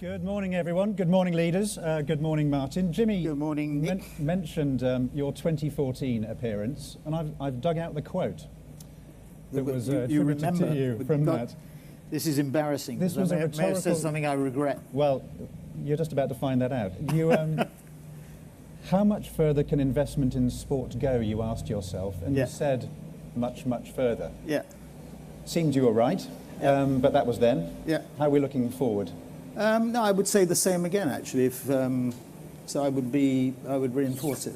Good morning, everyone. Good morning, leaders. Good morning, Martin. Jimmy, good morning, Nick. Mentioned your 2014 appearance, and I've dug out the quote that was attributed to you from that. This is embarrassing. This was a rhetorical... may have said something I regret. Well, you're just about to find that out. You, how much further can investment in sport go, you asked yourself, and you said much, much further. Yeah. Seemed you were right, but that was then. Yeah. How are we looking forward? No, I would say the same again, actually. If so, I would reinforce it.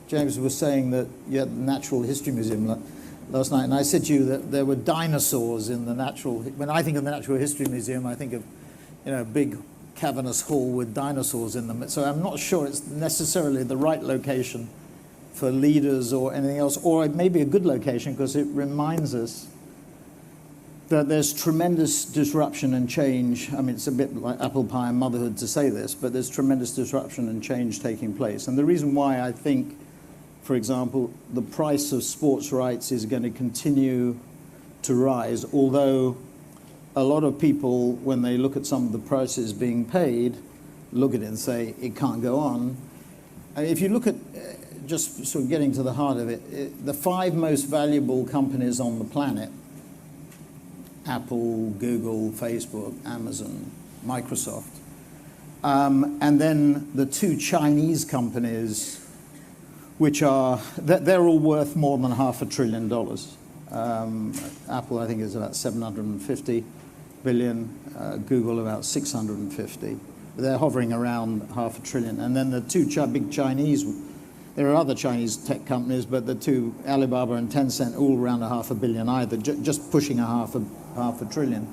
James was saying that you had the Natural History Museum last night, and I said to you that there were dinosaurs in the natural. When I think of the Natural History Museum, I think of, a big cavernous hall with dinosaurs in them. So I'm not sure it's necessarily the right location for leaders or anything else, or it may be a good location because it reminds us that there's tremendous disruption and change. I mean, it's a bit like apple pie and motherhood to say this, but there's tremendous disruption and change taking place. And the reason why I think, for example, the price of sports rights is going to continue to rise, although a lot of people, when they look at some of the prices being paid, look at it and say, it can't go on. And if you look at, just sort of getting to the heart of it, the 5 most valuable companies on the planet, Apple, Google, Facebook, Amazon, Microsoft. And then the 2 Chinese companies, which are, they're all worth more than $500 billion. Apple, I think, is about 750 billion, Google about 650. They're hovering around $500 billion. And then the 2 big Chinese, there are other Chinese tech companies, but the 2, Alibaba and Tencent, all around $500 billion either, just pushing $500 billion.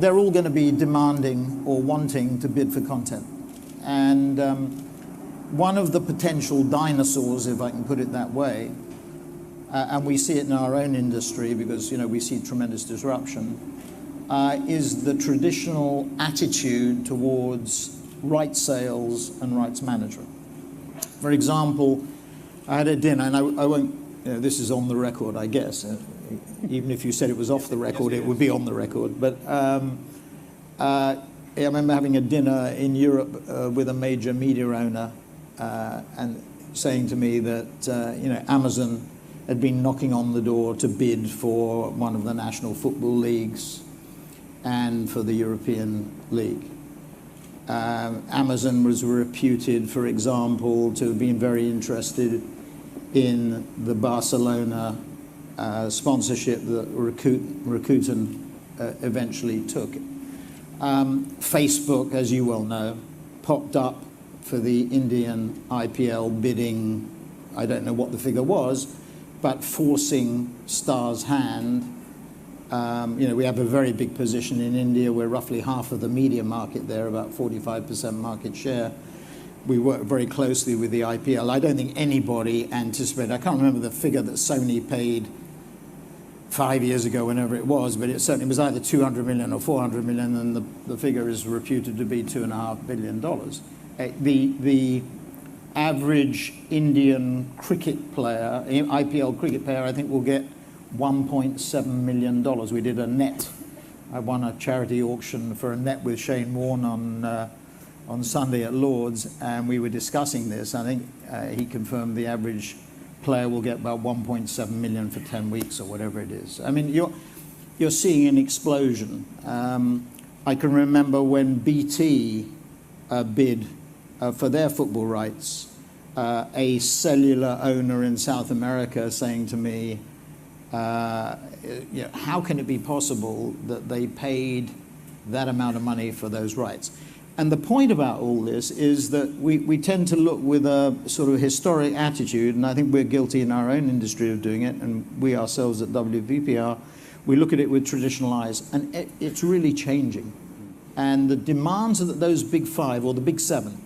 They're all going to be demanding or wanting to bid for content. And one of the potential dinosaurs, if I can put it that way, and we see it in our own industry because we see tremendous disruption, is the traditional attitude towards rights sales and rights management. For example, I had a dinner, and I won't, this is on the record, I guess. Even if you said it was off the record, it would be on the record. But I remember having a dinner in Europe with a major media owner and saying to me that, Amazon had been knocking on the door to bid for one of the national football leagues and for the European League. Amazon was reputed, for example, to have been very interested in the Barcelona sponsorship that Rakuten eventually took. Facebook, as you well know, popped up for the Indian IPL bidding. I don't know what the figure was, but forcing Star's hand. We have a very big position in India. We're roughly half of the media market there, about 45% market share. We work very closely with the IPL. I don't think anybody anticipated, I can't remember the figure that Sony paid 5 years ago, whenever it was, but it certainly was either 200 million or 400 million, and the figure is reputed to be $2.5 billion. The average Indian cricket player, IPL cricket player, I think will get $1.7 million. We did a net. I won a charity auction for a net with Shane Warne on Sunday at Lord's, and we were discussing this. I think he confirmed the average player will get about 1.7 million for 10 weeks or whatever it is. I mean, you're seeing an explosion. I can remember when BT bid for their football rights, a cellular owner in South America saying to me, how can it be possible that they paid that amount of money for those rights? And the point about all this is that we tend to look with a sort of historic attitude, and I think we're guilty in our own industry of doing it, and we ourselves at WPP are. We look at it with traditional eyes, and it's really changing. And the demands that those big 5, or the big 7,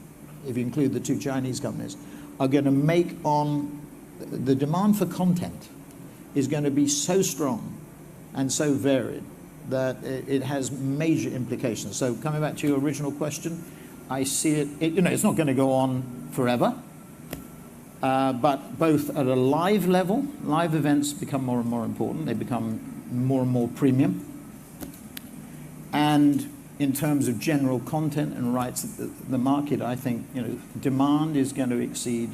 if you include the 2 Chinese companies, are going to make on the demand for content is going to be so strong and so varied that it has major implications. So coming back to your original question, I see it it's not going to go on forever, but both at a live level, live events become more and more important. They become more and more premium. And in terms of general content and rights, the market, I think, demand is going to exceed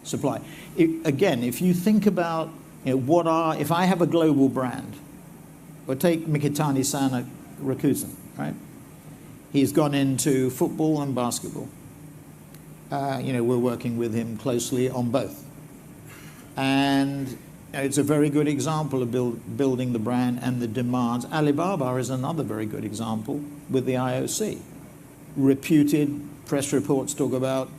supply. Again, if you think about, if I have a global brand, or take Mikitani-san at Rakuten, right? He's gone into football and basketball. We're working with him closely on both. And it's a very good example of building the brand and the demands. Alibaba is another very good example with the IOC. Reputed, press reports talk about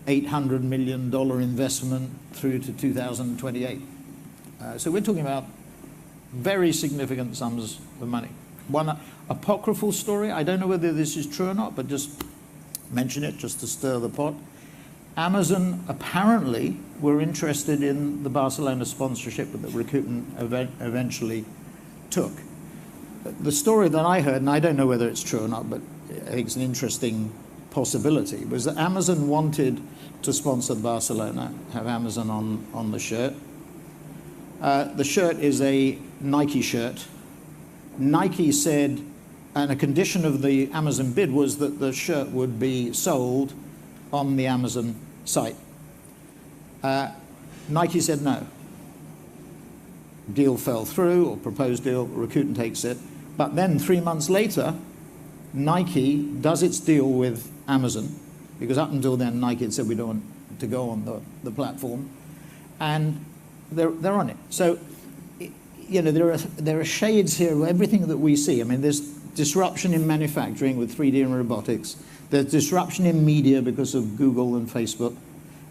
$800 million investment through to 2028. So we're talking about very significant sums of money. One apocryphal story, I don't know whether this is true or not, but just mention it just to stir the pot. Amazon apparently were interested in the Barcelona sponsorship that Rakuten eventually took. The story that I heard, and I don't know whether it's true or not, but I think it's an interesting possibility, was that Amazon wanted to sponsor Barcelona, have Amazon on the shirt. The shirt is a Nike shirt. Nike said, and a condition of the Amazon bid was that the shirt would be sold on the Amazon site. Nike said no. Deal fell through, or proposed deal, Rakuten takes it. But then 3 months later, Nike does its deal with Amazon, because up until then Nike had said we don't want to go on the platform, and they're on it. So, there are shades here of everything that we see. I mean, there's disruption in manufacturing with 3D and robotics. There's disruption in media because of Google and Facebook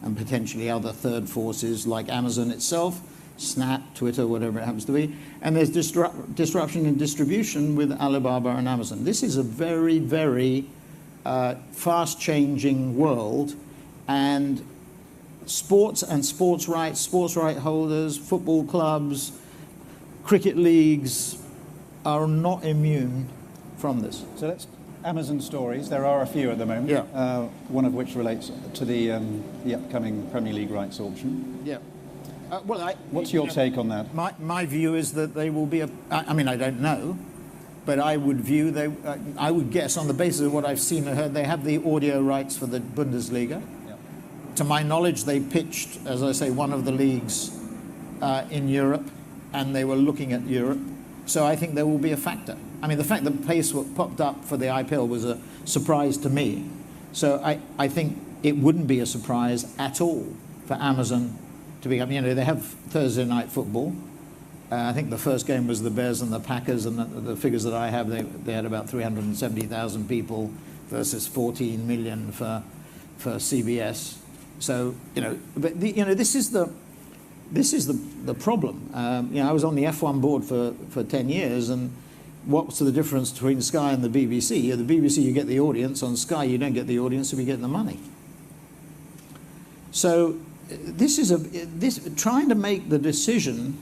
and potentially other third forces like Amazon itself, Snap, Twitter, whatever it happens to be. And there's disruption in distribution with Alibaba and Amazon. This is a very, very fast-changing world, and sports and sports right holders, football clubs, cricket leagues are not immune from this. So let's Amazon stories. There are a few at the moment. Yeah. One of which relates to the upcoming Premier League rights auction. Yeah. What's your take on that? My view is that they will be I mean, I don't know, but I would I would guess on the basis of what I've seen and heard, they have the audio rights for the Bundesliga. Yeah. To my knowledge, they pitched, as I say, one of the leagues in Europe, and they were looking at Europe. So I think there will be a factor. I mean, the fact that pace popped up for the IPL was a surprise to me. So I think it wouldn't be a surprise at all for Amazon to become, they have Thursday night football. I think the first game was the Bears and the Packers, and the figures that I have, they had about 370,000 people versus 14 million for CBS. So, but this is the problem. I was on the F1 board for 10 years, and what's the difference between Sky and the BBC? The BBC, you get the audience. On Sky, you don't get the audience, so we get the money. So trying to make the decision,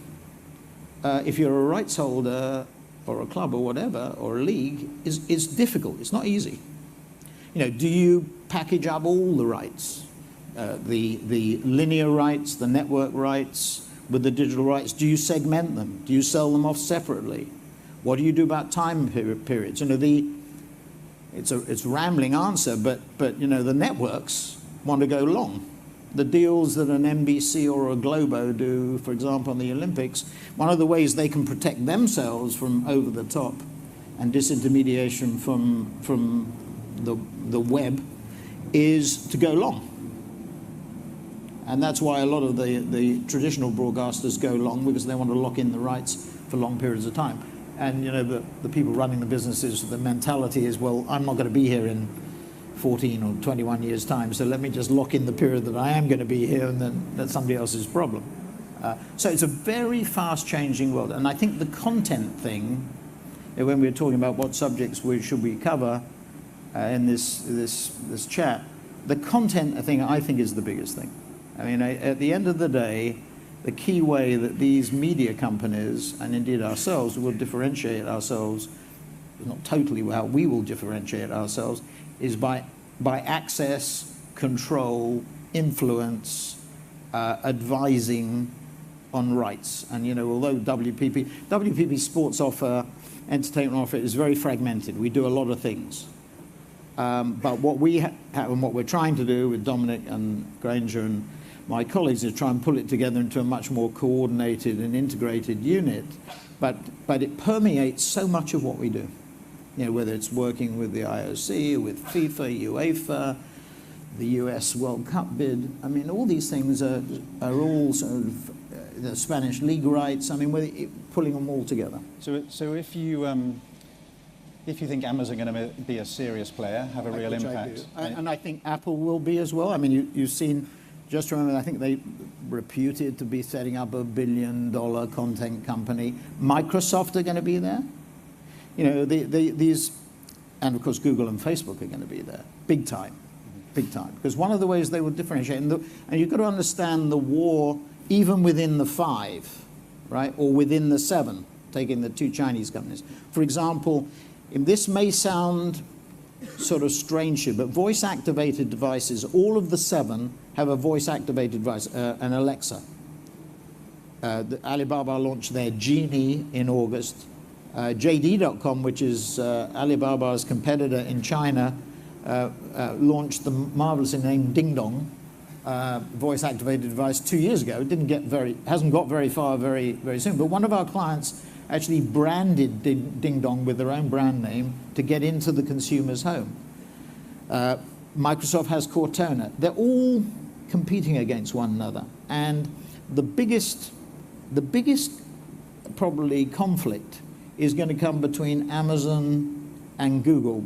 if you're a rights holder or a club or whatever, or a league, is difficult. It's not easy. Do you package up all the rights? The linear rights, the network rights, with the digital rights? Do you segment them? Do you sell them off separately? What do you do about time periods? It's a rambling answer, but the networks want to go long. The deals that an NBC or a Globo do, for example, on the Olympics, one of the ways they can protect themselves from over the top and disintermediation from the web is to go long. And that's why a lot of the traditional broadcasters go long, because they want to lock in the rights for long periods of time. And the people running the businesses, the mentality is, well, I'm not going to be here in 14 or 21 years' time, so let me just lock in the period that I am going to be here, and then that's somebody else's problem. So it's a very fast-changing world. And I think the content thing, when we were talking about what subjects should we cover in this chat, the content thing I think is the biggest thing. I mean, at the end of the day, the key way that these media companies, and indeed ourselves, will differentiate ourselves, not totally how we will differentiate ourselves, is by access, control, influence, advising on rights. And although WPP Sports offer entertainment market is very fragmented. We do a lot of things. But what we have and what we're trying to do with Dominic and Granger and my colleagues is try and pull it together into a much more coordinated and integrated unit. But it permeates so much of what we do. You know, whether it's working with the IOC, with FIFA, UEFA, the US World Cup bid. I mean, all these things are all sort of the Spanish league rights. I mean, we're pulling them all together. So if you think Amazon are going to be a serious player, have a real impact, and I think Apple will be as well. I mean, you've seen. Just remember, I think they reputed to be setting up $1 billion content company. Microsoft are going to be there. You know, these, and of course Google and Facebook are going to be there, big time. Because one of the ways they will differentiate, and you've got to understand the war even within the 5, right, or within the 7, taking the 2 Chinese companies. For example, this may sound sort of strange here, but voice-activated devices, all of the 7 have a voice-activated device, an Alexa. Alibaba launched their Genie in August. JD.com, which is Alibaba's competitor in China, launched the marvelously named Ding Dong voice-activated device 2 years ago. It hasn't got very far very soon. But one of our clients actually branded Ding Dong with their own brand name to get into the consumer's home. Microsoft has Cortana. They're all competing against one another. And the biggest probably conflict is going to come between Amazon and Google,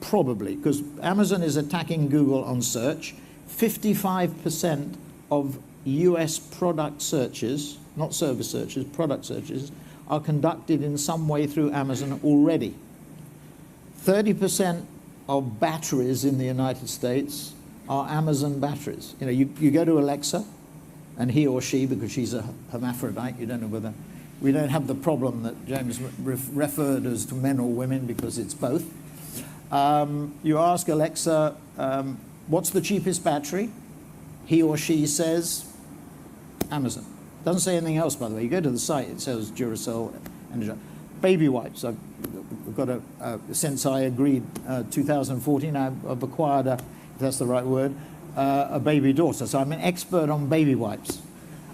probably, because Amazon is attacking Google on search. 55% of US product searches, not service searches, product searches, are conducted in some way through Amazon already. 30% of batteries in the United States are Amazon batteries. You know, you go to Alexa, and he or she, because she's a hermaphrodite, you don't know whether, we don't have the problem that James referred as to men or women, because it's both. You ask Alexa, what's the cheapest battery? He or she says Amazon. Doesn't say anything else, by the way. You go to the site, it says Duracell. Baby wipes. I've got since I agreed 2014, I've acquired if that's the right word, a baby daughter. So I'm an expert on baby wipes.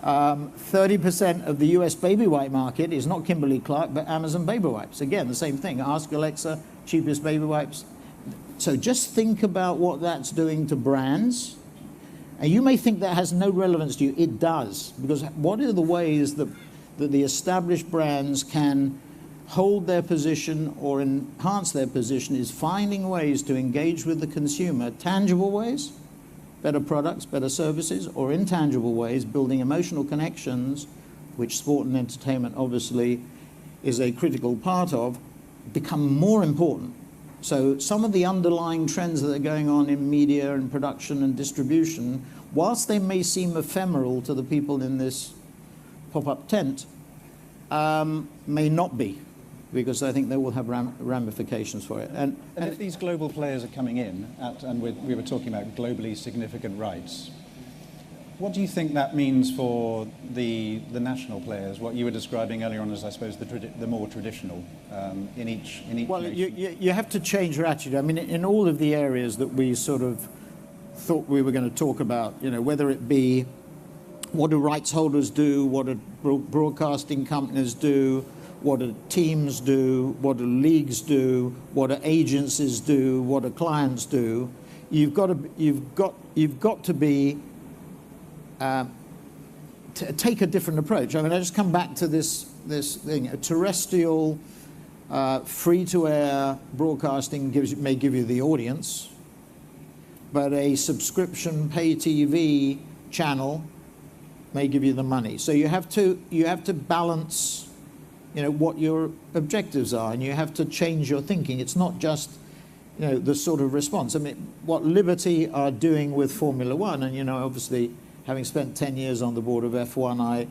30% of the US baby wipe market is not Kimberly-Clark, but Amazon baby wipes. Again, the same thing. Ask Alexa, cheapest baby wipes. So just think about what that's doing to brands. And you may think that has no relevance to you. It does. Because what are the ways that the established brands can hold their position or enhance their position is finding ways to engage with the consumer, tangible ways, better products, better services, or intangible ways, building emotional connections, which sport and entertainment obviously is a critical part of, become more important. So some of the underlying trends that are going on in media and production and distribution, whilst they may seem ephemeral to the people in this pop-up tent, may not be, because I think they will have ramifications for it. And if these global players are coming in, and we were talking about globally significant rights, what do you think that means for the national players? What you were describing earlier on as, I suppose, the more traditional in each well, nation? you have to change your attitude. I mean, in all of the areas that we sort of thought we were going to talk about, you know, whether it be what do rights holders do, what do broadcasting companies do, what do teams do, what do leagues do, what do agencies do, what do clients do, you've got to be take a different approach. I mean, I just come back to this thing. A terrestrial, free-to-air broadcasting may give you the audience, but a subscription pay TV channel may give you the money. So you have to balance, you know, what your objectives are, and you have to change your thinking. It's not just, you know, the sort of response. I mean, what Liberty are doing with Formula One, and, you know, obviously, having spent 10 years on the board of F1,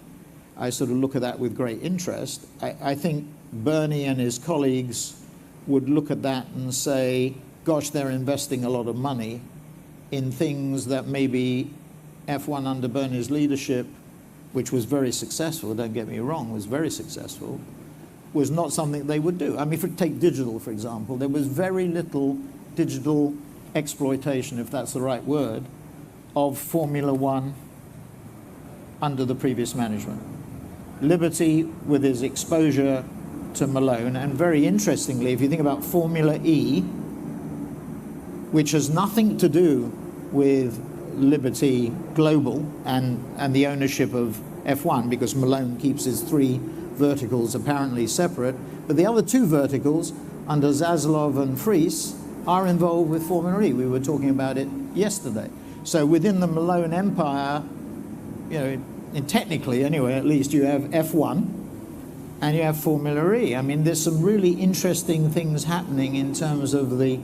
I sort of look at that with great interest. I think Bernie and his colleagues would look at that and say, gosh, they're investing a lot of money in things that maybe F1 under Bernie's leadership, which was very successful, don't get me wrong, was very successful, was not something they would do. I mean, if you take digital, for example, there was very little digital exploitation, if that's the right word, of Formula One under the previous management. Liberty, with his exposure to Malone, and very interestingly, if you think about Formula E, which has nothing to do with Liberty Global and the ownership of F1, because Malone keeps his 3 verticals apparently separate, but the other 2 verticals, under Zaslov and Fries, are involved with Formula E. We were talking about it yesterday. So within the Malone empire, you know, technically anyway, at least you have F1 and you have Formula E. I mean, there's some really interesting things happening in terms of the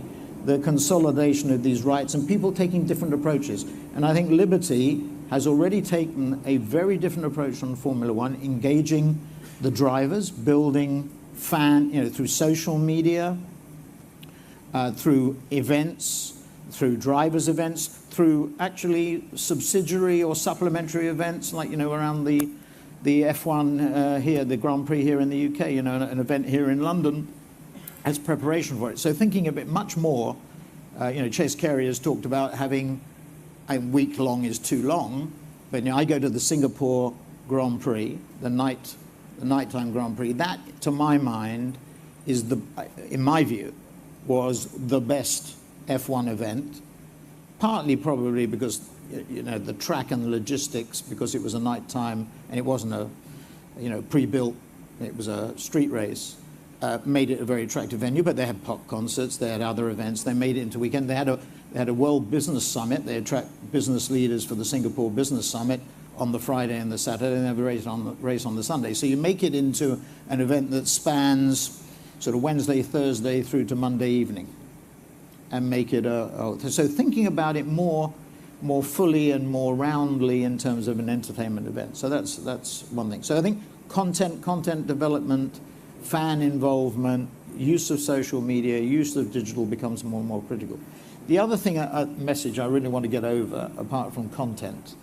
consolidation of these rights and people taking different approaches. And I think Liberty has already taken a very different approach on Formula One, engaging the drivers, building through social media, through events, through drivers' events, through actually subsidiary or supplementary events, like, you know, around the F1 here, the Grand Prix here in the UK, you know, an event here in London as preparation for it. So thinking a bit much more, you know, Chase Carey has talked about having a week long is too long, but you know, I go to the Singapore Grand Prix, the nighttime Grand Prix. That, to my mind, is in my view, was the best F1 event, partly probably because, you know, the track and the logistics, because it was a nighttime and it wasn't a, you know, pre-built, it was a street race, made it a very attractive venue. But they had pop concerts, they had other events, they made it into weekend. They had a World Business Summit. They attract business leaders for the Singapore Business Summit on the Friday and the Saturday, and they have a race on the Sunday. So you make it into an event that spans sort of Wednesday, Thursday through to Monday evening, and make it so thinking about it more fully and more roundly in terms of an entertainment event. So that's one thing. So I think content development, fan involvement, use of social media, use of digital becomes more and more critical. The other thing, a message I really want to get over, apart from content,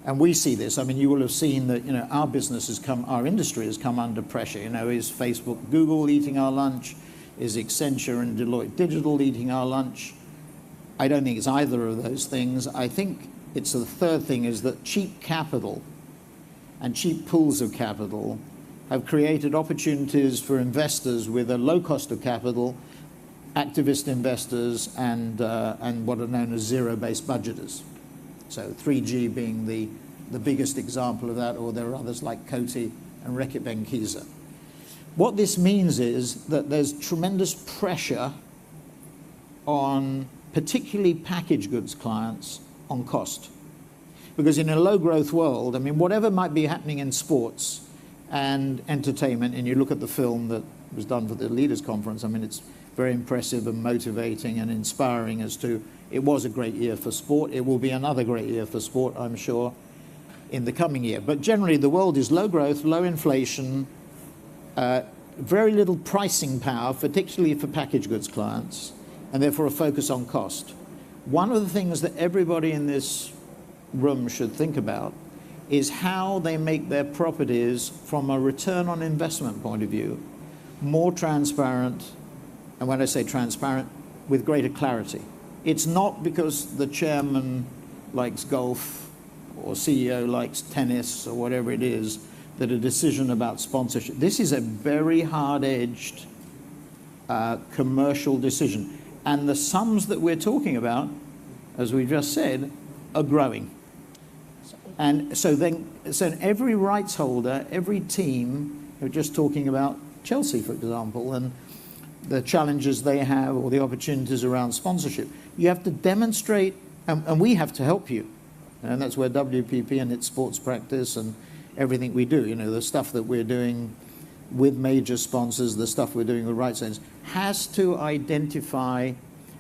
and we see this, I mean, you will have seen that, you know, our industry has come under pressure. You know, is Facebook, Google eating our lunch? Is Accenture and Deloitte Digital eating our lunch? I don't think it's either of those things. I think it's the third thing, is that cheap capital and cheap pools of capital have created opportunities for investors with a low cost of capital, activist investors, and what are known as zero-based budgeters. So 3G being the biggest example of that, or there are others like Coty and Reckitt Benckiser. What this means is that there's tremendous pressure on particularly packaged goods clients on cost. Because in a low growth world, I mean, whatever might be happening in sports and entertainment, and you look at the film that was done for the Leaders Conference, I mean, it's very impressive and motivating and inspiring as to, it was a great year for sport. It will be another great year for sport, I'm sure, in the coming year. But generally, the world is low growth, low inflation, very little pricing power, particularly for packaged goods clients, and therefore a focus on cost. One of the things that everybody in this room should think about is how they make their properties, from a return on investment point of view, more transparent, and when I say transparent, with greater clarity. It's not because the chairman likes golf or CEO likes tennis or whatever it is that a decision about sponsorship. This is a very hard-edged commercial decision. And the sums that we're talking about, as we just said, are growing. And so every rights holder, every team, we're just talking about Chelsea, for example, and the challenges they have or the opportunities around sponsorship, you have to demonstrate, and we have to help you. And that's where WPP and its sports practice and everything we do, you know, the stuff that we're doing with major sponsors, the stuff we're doing with rights owners, has to identify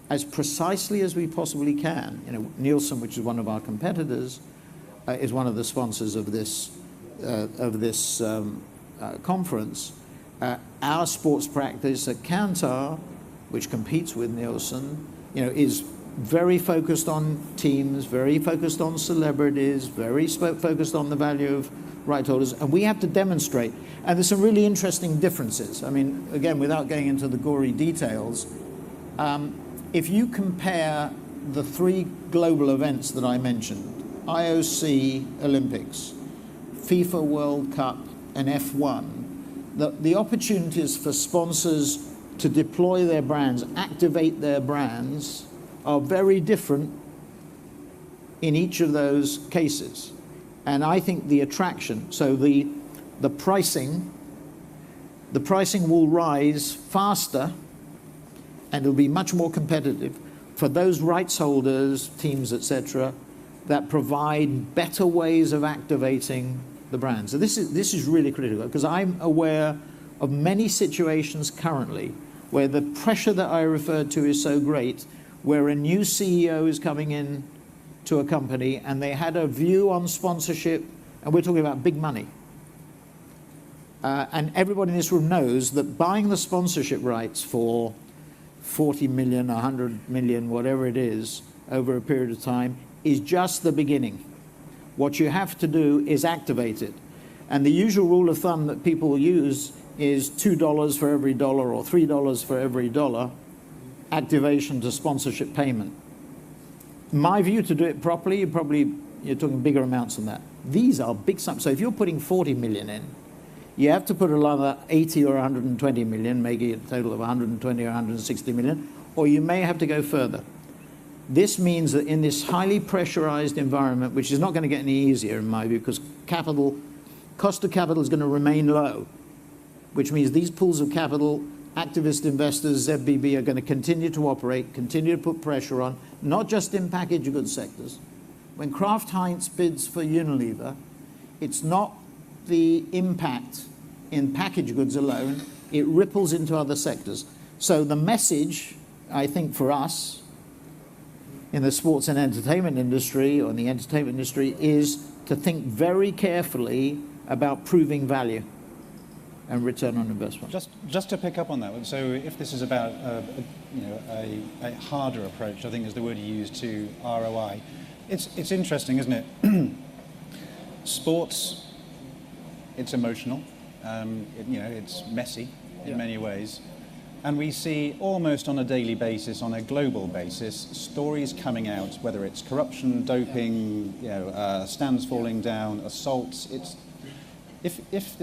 as precisely as we possibly can. You know, Nielsen, which is one of our competitors, is one of the sponsors of this conference. Our sports practice at Kantar, which competes with Nielsen, you know, is very focused on teams, very focused on celebrities, very focused on the value of right holders, and we have to demonstrate. And there's some really interesting differences. I mean, again, without going into the gory details, if you compare the three global events that I mentioned, IOC Olympics, FIFA World Cup, and F1, the opportunities for sponsors to deploy their brands, activate their brands, are very different in each of those cases. And I think the attraction, so the pricing will rise faster and it'll be much more competitive for those rights holders, teams, etc., that provide better ways of activating the brand. So this is really critical, because I'm aware of many situations currently where the pressure that I referred to is so great, where a new CEO is coming in to a company and they had a view on sponsorship, and we're talking about big money. And everybody in this room knows that buying the sponsorship rights for 40 million, 100 million, whatever it is, over a period of time, is just the beginning. What you have to do is activate it. And the usual rule of thumb that people use is $2 for every dollar or $3 for every dollar activation to sponsorship payment. My view, to do it properly, you're talking bigger amounts than that. These are big sums. So if you're putting 40 million in, you have to put another 80 or 120 million, making it a total of 120 or 160 million, or you may have to go further. This means that in this highly pressurized environment, which is not going to get any easier in my view, because cost of capital is going to remain low, which means these pools of capital, activist investors, ZBB, are going to continue to operate, continue to put pressure on, not just in packaged goods sectors. When Kraft Heinz bids for Unilever, it's not the impact in packaged goods alone, it ripples into other sectors. So the message, I think, for us in the sports and entertainment industry, or in the entertainment industry, is to think very carefully about proving value and return on investment. Just to pick up on that one, so if this is about a harder approach, I think is the word you used, to ROI, it's interesting, isn't it? Sports, it's emotional, it's messy in many ways, and we see almost on a daily basis, on a global basis, stories coming out, whether it's corruption, doping, stands falling down, assaults. If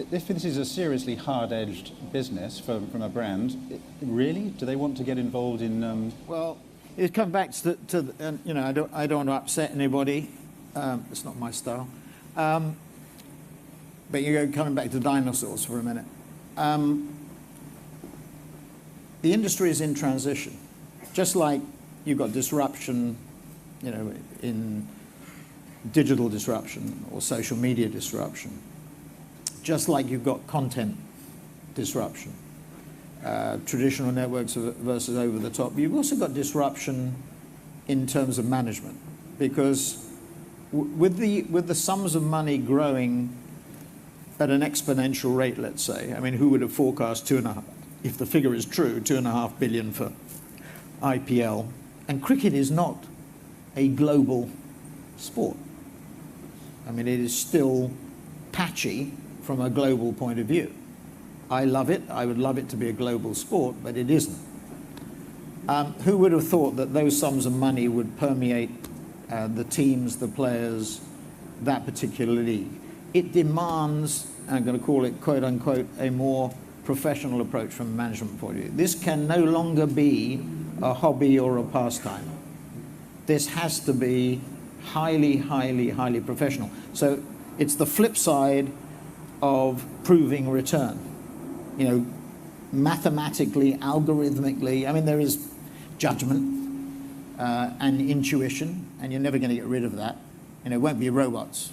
this is a seriously hard-edged business from a brand, really, do they want to get involved in? Well, it comes back to I don't want to upset anybody. It's not my style. But coming back to dinosaurs for a minute. The industry is in transition, just like you've got disruption, in digital disruption or social media disruption. Just like you've got content disruption, traditional networks versus over the top. You've also got disruption in terms of management, because with the sums of money growing at an exponential rate, let's say, I mean, who would have forecast if the figure is true, $2.5 billion for IPL? And cricket is not a global sport. I mean, it is still patchy from a global point of view. I love it. I would love it to be a global sport, but it isn't. Who would have thought that those sums of money would permeate the teams, the players, that particular league? It demands, I'm going to call it, quote unquote, a more professional approach from a management point of view. This can no longer be a hobby or a pastime. This has to be highly, highly, highly professional. So it's the flip side of proving return. Mathematically, algorithmically, I mean, there is judgment and intuition, and you're never going to get rid of that. It won't be robots.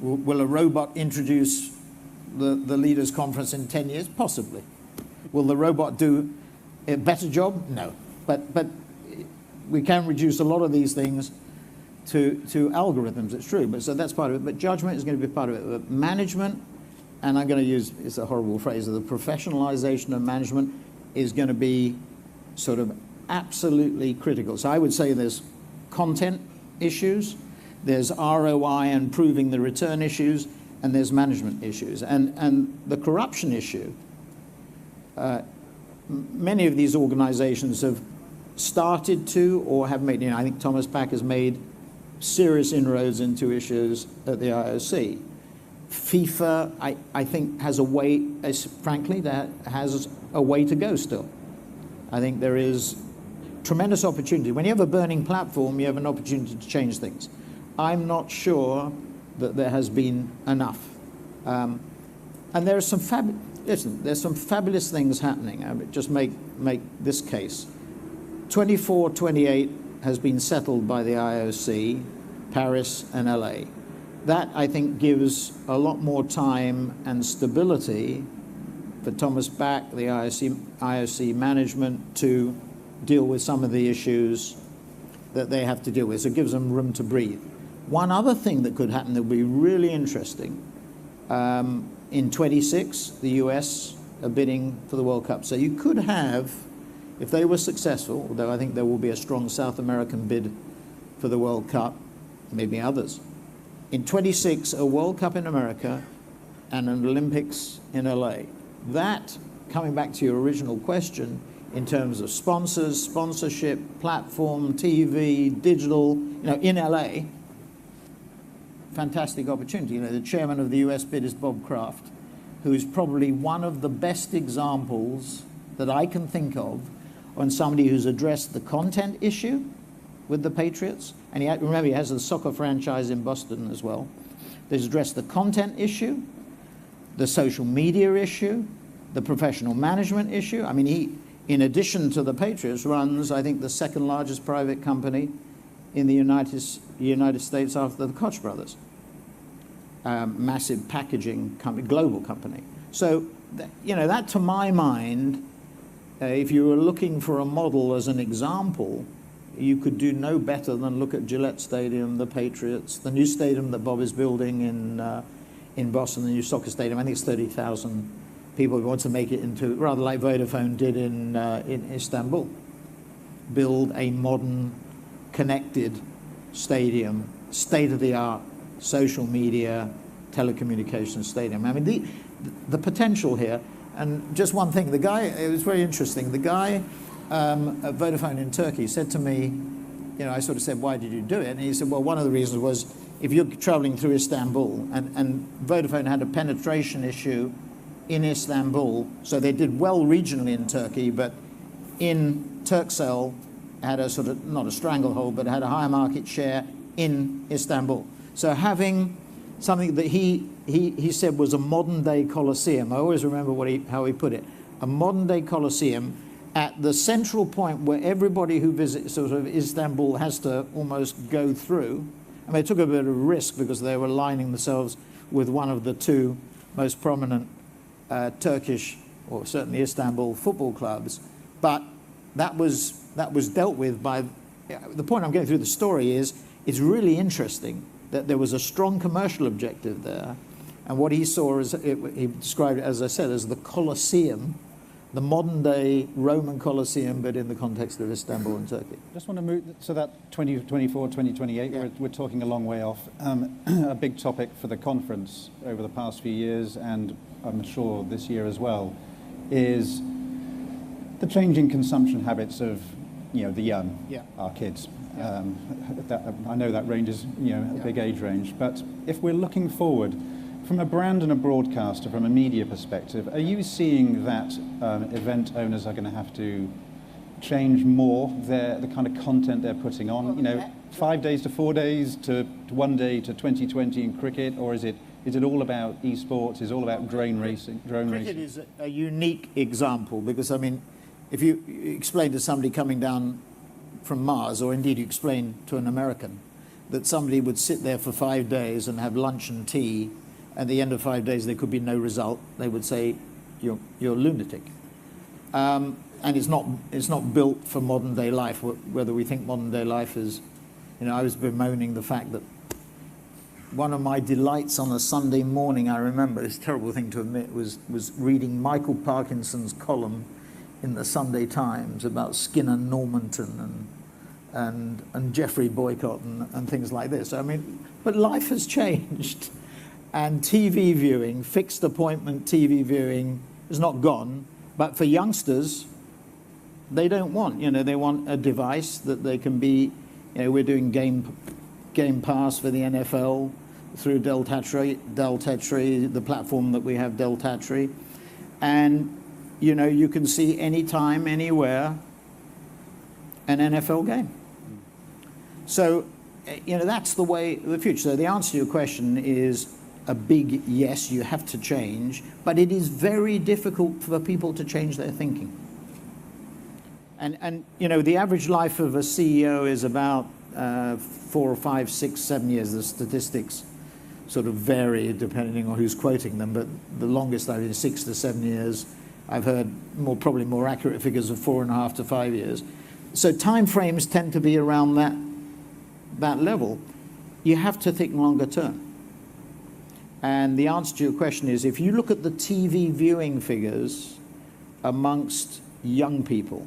Will a robot introduce the leaders' conference in 10 years? Possibly. Will the robot do a better job? No. But we can reduce a lot of these things to algorithms, it's true. So that's part of it. But judgment is going to be part of it. But management, and I'm going to use, it's a horrible phrase, the professionalization of management is going to be sort of absolutely critical. So I would say there's content issues, there's ROI and proving the return issues, and there's management issues. And the corruption issue, many of these organizations have started to or have made, I think Thomas Bach has made serious inroads into issues at the IOC. FIFA, I think, has a way, frankly, that has a way to go still. I think there is tremendous opportunity. When you have a burning platform, you have an opportunity to change things. I'm not sure that there has been enough. And there are some there's some fabulous things happening. I would just make this case. 24/28 has been settled by the IOC, Paris and LA. That, I think, gives a lot more time and stability for Thomas Bach, the IOC management, to deal with some of the issues that they have to deal with. So it gives them room to breathe. One other thing that could happen that would be really interesting, in 26, the US are bidding for the World Cup. So you could have, if they were successful, although I think there will be a strong South American bid for the World Cup, maybe others. In 26, a World Cup in America and an Olympics in LA. That, coming back to your original question, in terms of sponsors, sponsorship, platform, TV, digital, in LA, fantastic opportunity. The chairman of the US bid is Bob Kraft, who is probably one of the best examples that I can think of on somebody who's addressed the content issue with the Patriots. And remember, he has a soccer franchise in Boston as well. He's addressed the content issue, the social media issue, the professional management issue. I mean, he, in addition to the Patriots, runs, I think, the second largest private company in the United States after the Koch brothers. Massive packaging company, global company. So, that to my mind, if you were looking for a model as an example, you could do no better than look at Gillette Stadium, the Patriots, the new stadium that Bob is building in Boston, the new soccer stadium. I think it's 30,000 people who want to make it into, rather like Vodafone did in Istanbul, build a modern, connected stadium, state-of-the-art social media, telecommunications stadium. I mean, the potential here. And just one thing, the guy, it was very interesting, the guy at Vodafone in Turkey said to me, I sort of said, why did you do it? And he said, well, one of the reasons was if you're traveling through Istanbul, and Vodafone had a penetration issue in Istanbul, so they did well regionally in Turkey, but in Turkcell had a sort of, not a stranglehold, but had a higher market share in Istanbul. So having something that he said was a modern-day Colosseum, I always remember how he put it, a modern-day Colosseum at the central point where everybody who visits sort of Istanbul has to almost go through. I mean, they took a bit of a risk because they were aligning themselves with one of the two most prominent Turkish, or certainly Istanbul, football clubs. But that was dealt with by, the point I'm getting through the story is, it's really interesting that there was a strong commercial objective there. And what he saw is, he described it, as I said, as the Colosseum, the modern-day Roman Colosseum, but in the context of Istanbul and Turkey. Just want to move, so that 2024, 2028, yeah. we're talking a long way off. A big topic for the conference over the past few years, and I'm sure this year as well, is the changing consumption habits of, the young, our kids. I know that range is, a big age range, but if we're looking forward, from a brand and a broadcaster, from a media perspective, are you seeing that event owners are going to have to change more the kind of content they're putting on? 5 days to 4 days to 1 day to 2020 in cricket, or is it all about esports? Is it all about drone racing? Cricket is a unique example because, I mean, if you explain to somebody coming down from Mars, or indeed you explain to an American that somebody would sit there for 5 days and have lunch and tea, at the end of 5 days there could be no result, they would say you're a lunatic. And it's not built for modern day life. Whether we think modern day life is, I was bemoaning the fact that one of my delights on a Sunday morning, I remember, it's a terrible thing to admit, was reading Michael Parkinson's column in the Sunday Times about Skinner Normanton and Jeffrey Boycott and things like this. I mean, but life has changed, and TV viewing, fixed appointment TV viewing, is not gone. But for youngsters, they don't want. They want a device that they can be. We're doing Game Pass for the NFL through Del Tetri, the platform that we have, Del Tetri, and you can see anytime, anywhere, an NFL game. So, that's the way of the future. So the answer to your question is a big yes, you have to change, but it is very difficult for people to change their thinking. And the average life of a CEO is about 4 or 5, 6, 7 years. The statistics sort of vary depending on who's quoting them, but the longest I is 6 to 7 years. I've heard probably more accurate figures of 4.5 to 5 years. So time frames tend to be around that level. You have to think longer term. And the answer to your question is, if you look at the TV viewing figures amongst young people,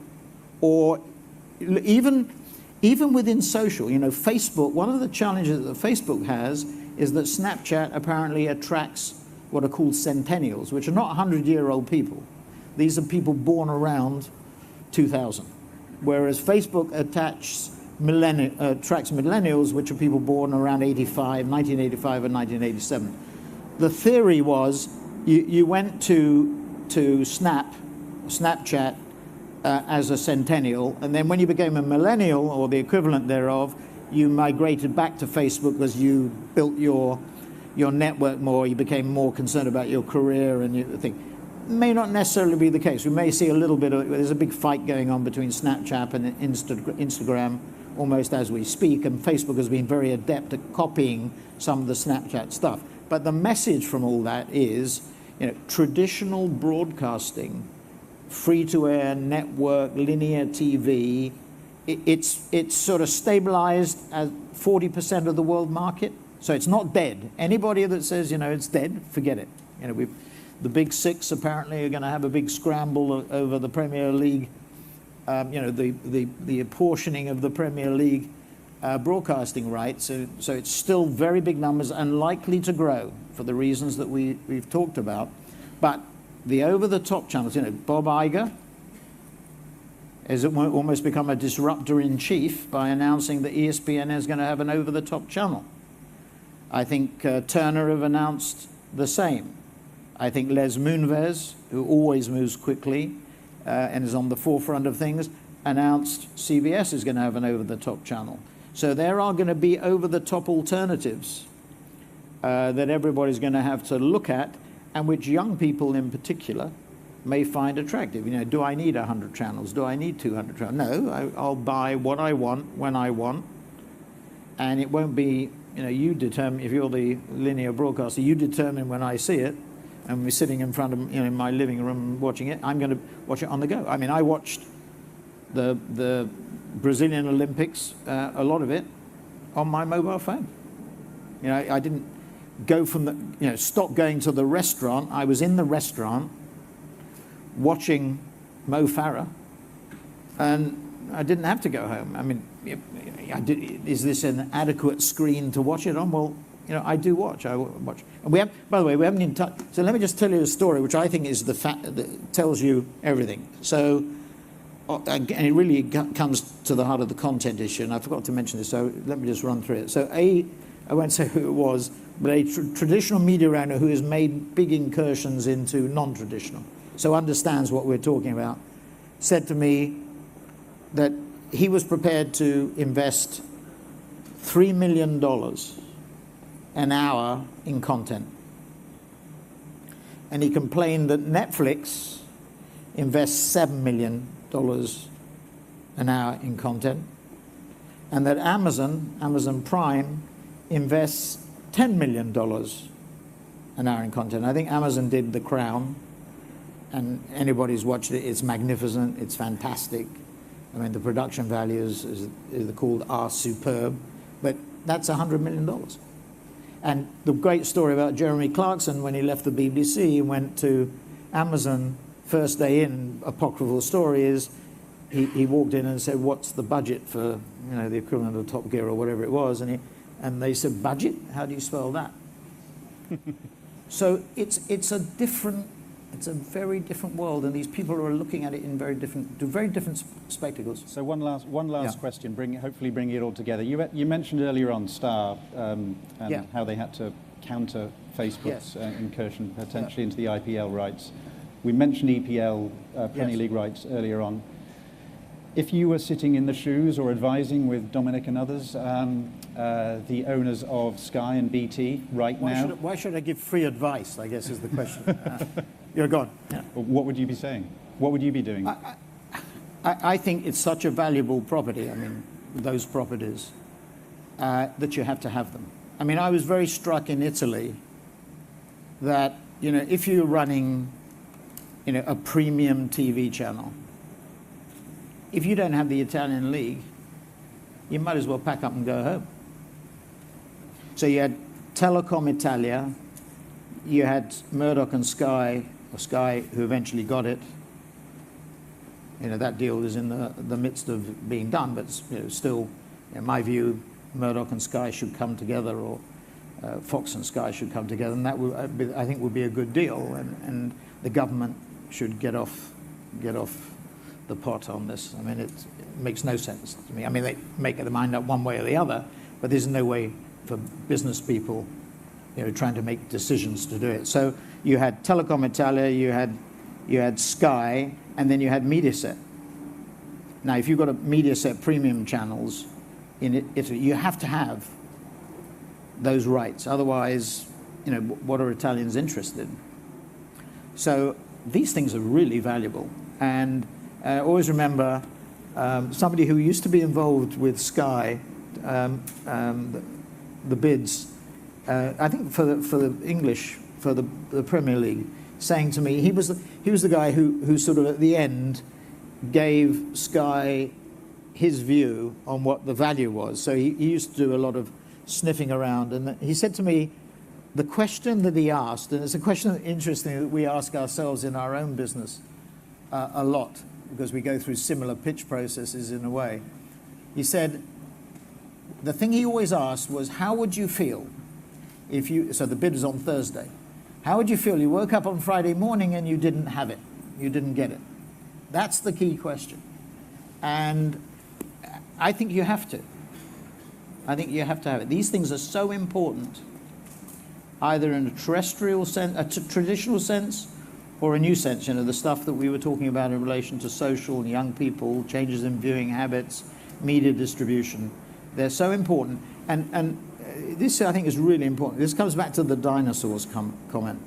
or even within social, Facebook, one of the challenges that Facebook has is that Snapchat apparently attracts what are called centennials, which are not 100-year-old people. These are people born around 2000. Whereas Facebook attracts millennials, which are people born around 1985 and 1987. The theory was you went to Snapchat as a centennial, and then when you became a millennial, or the equivalent thereof, you migrated back to Facebook because you built your network more, you became more concerned about your career and your thing. May not necessarily be the case. We may see a little bit of, there's a big fight going on between Snapchat and Instagram almost as we speak, and Facebook has been very adept at copying some of the Snapchat stuff. But the message from all that is, traditional broadcasting, free-to-air network, linear TV, it's sort of stabilized at 40% of the world market. So it's not dead. Anybody that says, it's dead, forget it. The big six apparently are going to have a big scramble over the Premier League, the apportioning of the Premier League broadcasting rights. So it's still very big numbers and likely to grow for the reasons that we've talked about. But the over-the-top channels, Bob Iger has almost become a disruptor in chief by announcing that ESPN is going to have an over-the-top channel. I think Turner have announced the same. I think Les Moonves, who always moves quickly and is on the forefront of things, announced CBS is going to have an over-the-top channel. So there are going to be over-the-top alternatives that everybody's going to have to look at, and which young people in particular may find attractive. Do I need 100 channels? Do I need 200 channels? No, I'll buy what I want, when I want, and it won't be, you determine, if you're the linear broadcaster, you determine when I see it, and we're sitting in front of, in my living room watching it, I'm going to watch it on the go. I mean, I watched the Brazilian Olympics, a lot of it, on my mobile phone. I didn't go from stop going to the restaurant. I was in the restaurant watching Mo Farah, and I didn't have to go home. I mean, is this an adequate screen to watch it on? Well, I do watch. I watch. And we have, by the way, we haven't even touched. So let me just tell you a story, which I think is the fact that tells you everything. So, and it really comes to the heart of the content issue. And I forgot to mention this, so let me just run through it. So, I won't say who it was, but a traditional media owner who has made big incursions into non-traditional, so understands what we're talking about, said to me that he was prepared to invest $3 million an hour in content. And he complained that Netflix invests $7 million an hour in content, and that Amazon Prime invests $10 million an hour in content. I think Amazon did The Crown, and anybody's watched it, it's magnificent, it's fantastic. I mean, the production values, as they're called, are superb, but that's $100 million. And the great story about Jeremy Clarkson, when he left the BBC and went to Amazon first day in, apocryphal story is he walked in and said, "What's the budget for, the equivalent of Top Gear or whatever it was?" And they said, "Budget? How do you spell that?" So it's a very different world, and these people are looking at it in very different spectacles. So one last question, hopefully bringing it all together. You mentioned earlier on Star and how they had to counter Facebook's incursion potentially into the IPL rights. We mentioned EPL, Premier League rights earlier on. If you were sitting in the shoes or advising with Dominic and others, the owners of Sky and BT now... Why should I give free advice, I guess is the question. You're gone. Yeah. What would you be saying? What would you be doing? I think it's such a valuable property, those properties, that you have to have them. I was very struck in Italy that, if you're running, a premium TV channel, if you don't have the Italian league, you might as well pack up and go home. So you had Telecom Italia, you had Murdoch and Sky, or Sky who eventually got it. That deal is in the midst of being done, but still, in my view, Murdoch and Sky should come together, or Fox and Sky should come together, and that I think would be a good deal, and the government should get off the pot on this. It makes no sense to me. They make their mind up one way or the other, but there's no way for business people, trying to make decisions to do it. So you had Telecom Italia, you had Sky, and then you had Mediaset. Now, if you've got a Mediaset premium channels in Italy, you have to have those rights. Otherwise, what are Italians interested in? So these things are really valuable. And I always remember somebody who used to be involved with Sky, the bids, I think for the English, for the Premier League, saying to me, he was the guy who sort of at the end gave Sky his view on what the value was. So he used to do a lot of sniffing around, and he said to me, the question that he asked, and it's a question interesting that we ask ourselves in our own business a lot, because we go through similar pitch processes in a way. He said, the thing he always asked was, how would you feel if so the bid was on Thursday, how would you feel you woke up on Friday morning and you didn't have it, you didn't get it? That's the key question. And I think you have to. I think you have to have it. These things are so important, either in a terrestrial sense, a traditional sense, or a new sense, the stuff that we were talking about in relation to social and young people, changes in viewing habits, media distribution. They're so important. And this, I think, is really important. This comes back to the dinosaurs comment.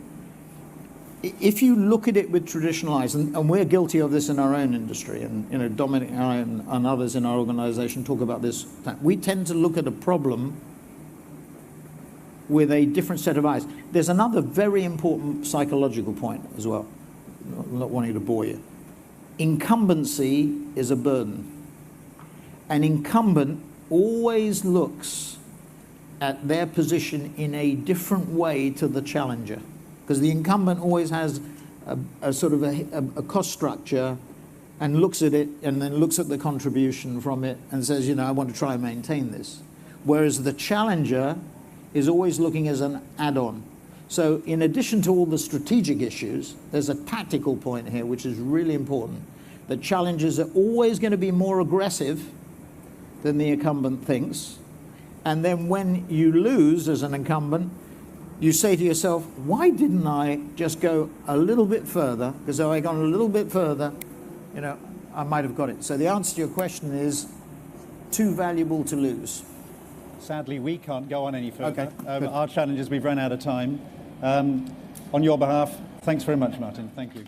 If you look at it with traditional eyes, and we're guilty of this in our own industry, and Dominic and I and others in our organisation talk about this, we tend to look at a problem with a different set of eyes. There's another very important psychological point as well. I'm not wanting to bore you. Incumbency is a burden. An incumbent always looks at their position in a different way to the challenger, because the incumbent always has a sort of a cost structure and looks at it and then looks at the contribution from it and says, I want to try and maintain this. Whereas the challenger is always looking as an add-on. So in addition to all the strategic issues, there's a tactical point here which is really important. The challengers are always going to be more aggressive than the incumbent thinks. And then when you lose as an incumbent, you say to yourself, why didn't I just go a little bit further? Because if I had gone a little bit further, I might have got it. So the answer to your question is too valuable to lose. Sadly, we can't go on any further. Okay. Our challenge is we've run out of time. On your behalf, thanks very much, Martin. Thank you.